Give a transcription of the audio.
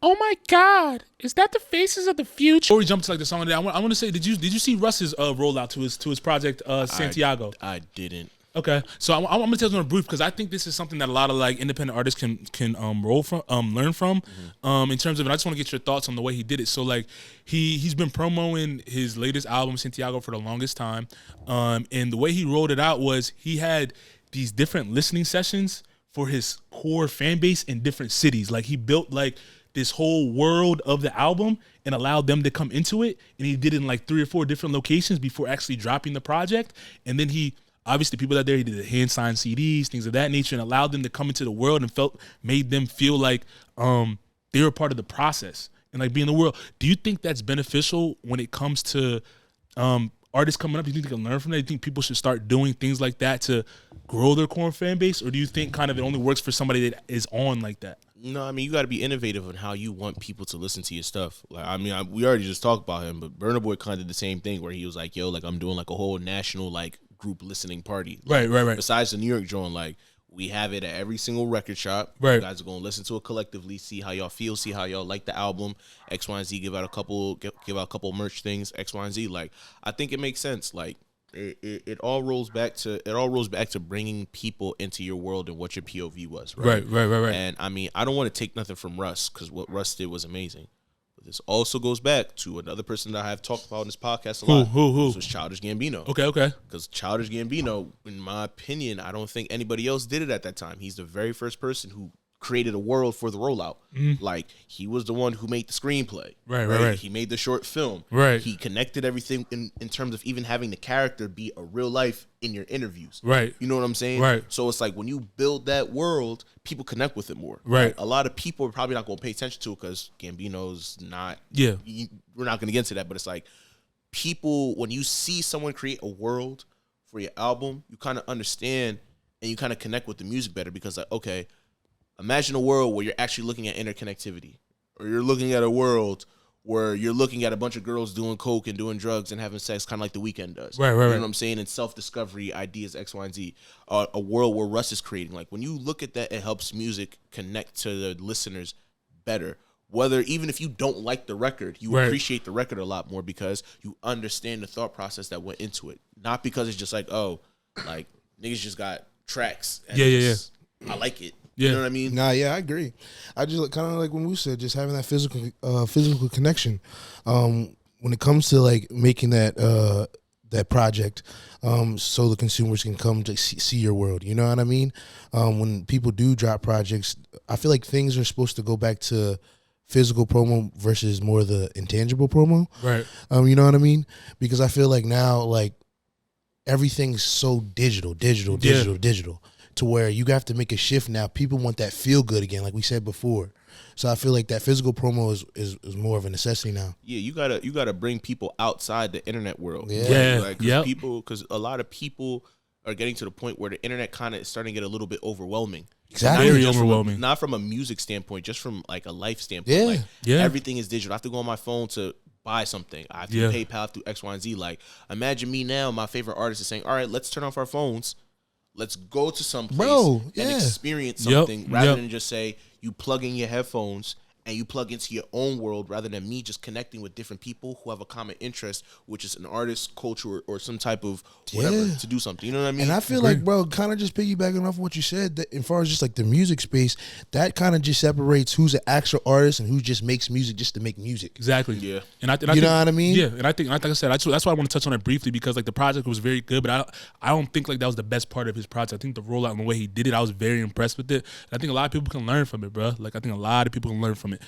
Oh my God, is that the Faces of the Future? Before we jump to like the song today, I want to say, did you see Russ's rollout to his project Santiago? I didn't. Okay, so I'm gonna tell you on a brief because I think this is something that a lot of like independent artists can learn from in terms of. And I just want to get your thoughts on the way he did it. So like he's been promoting his latest album Santiago for the longest time, and the way he rolled it out was he had these different listening sessions for his core fan base in different cities. Like he built like this whole world of the album and allowed them to come into it, and he did it in like 3 or 4 different locations before actually dropping the project, and then he. Obviously, people out there, he did hand signed CDs, things of that nature, and allowed them to come into the world and made them feel like they were part of the process and like being in the world. Do you think that's beneficial when it comes to artists coming up? Do you think they can learn from that? Do you think people should start doing things like that to grow their core fan base, or do you think kind of it only works for somebody that is on like that? No, I mean, you got to be innovative on how you want people to listen to your stuff. Like, I mean, we already just talked about him, but Burna Boy kind of did the same thing where he was like, yo, like I'm doing like a whole national like group listening party. Like, right. Besides the New York joint, like we have it at every single record shop. Right. You guys are going to listen to it collectively, see how y'all feel, see how y'all like the album. X, Y, and Z give out a couple merch things, X, Y, and Z. Like, I think it makes sense. Like, it all rolls back to bringing people into your world and what your POV was, right? Right. And I mean, I don't want to take nothing from Russ because what Russ did was amazing. But this also goes back to another person that I have talked about in this podcast a lot. Who? This was Childish Gambino. Okay. Because Childish Gambino, in my opinion, I don't think anybody else did it at that time. He's the very first person who created a world for the rollout. Like, he was the one who made the screenplay. Right. He made the short film. Right. He connected everything in terms of even having the character be a real life in your interviews. Right. You know what I'm saying? Right. So it's like when you build that world, people connect with it more. Right. Like, a lot of people are probably not going to pay attention to it because Gambino's not. Yeah. We're not going to get into that, but it's like people, when you see someone create a world for your album, you kind of understand and you kind of connect with the music better because, like, okay, imagine a world where you're actually looking at interconnectivity, or you're looking at a world where you're looking at a bunch of girls doing coke and doing drugs and having sex, kind of like The Weeknd does. Right. You know what I'm saying? And self-discovery, ideas, X, Y, and Z. A world where Russ is creating. Like, when you look at that, it helps music connect to the listeners better. Whether, even if you don't like the record, you appreciate the record a lot more because you understand the thought process that went into it. Not because it's just like, oh, like, niggas just got tracks. And Yeah. I like it. Yeah. You know what I mean? Nah, yeah, I agree. I just kind of like when we said, just having that physical connection. When it comes to like making that project, so the consumers can come to see your world. You know what I mean? When people do drop projects, I feel like things are supposed to go back to physical promo versus more the intangible promo. Right. You know what I mean? Because I feel like now, like, everything's so digital. To where you have to make a shift now. People want that feel good again, like we said before. So I feel like that physical promo is more of a necessity now. Yeah, you gotta bring people outside the internet world. Yeah. Like, because a lot of people are getting to the point where the internet kind of is starting to get a little bit overwhelming. Exactly. Very overwhelming. Not from a music standpoint, just from like a life standpoint. Yeah. Everything is digital. I have to go on my phone to buy something. I have to PayPal through X, Y, and Z. Like, imagine me now, my favorite artist is saying, all right, let's turn off our phones. Let's go to some place and experience something rather than just say you plug in your headphones and you plug into your own world rather than me just connecting with different people who have a common interest, which is an artist, culture, or some type of whatever to do something. You know what I mean? And I feel like, bro, kind of just piggybacking off what you said, that as far as just like the music space, that kind of just separates who's an actual artist and who just makes music just to make music. Exactly. Yeah. And I you know what I mean? Yeah. And I think, like I said, that's why I want to touch on it briefly because like the project was very good, but I don't think like that was the best part of his project. I think the rollout and the way he did it, I was very impressed with it. And I think a lot of people can learn from it, bro. Like I think a lot of people can learn from it.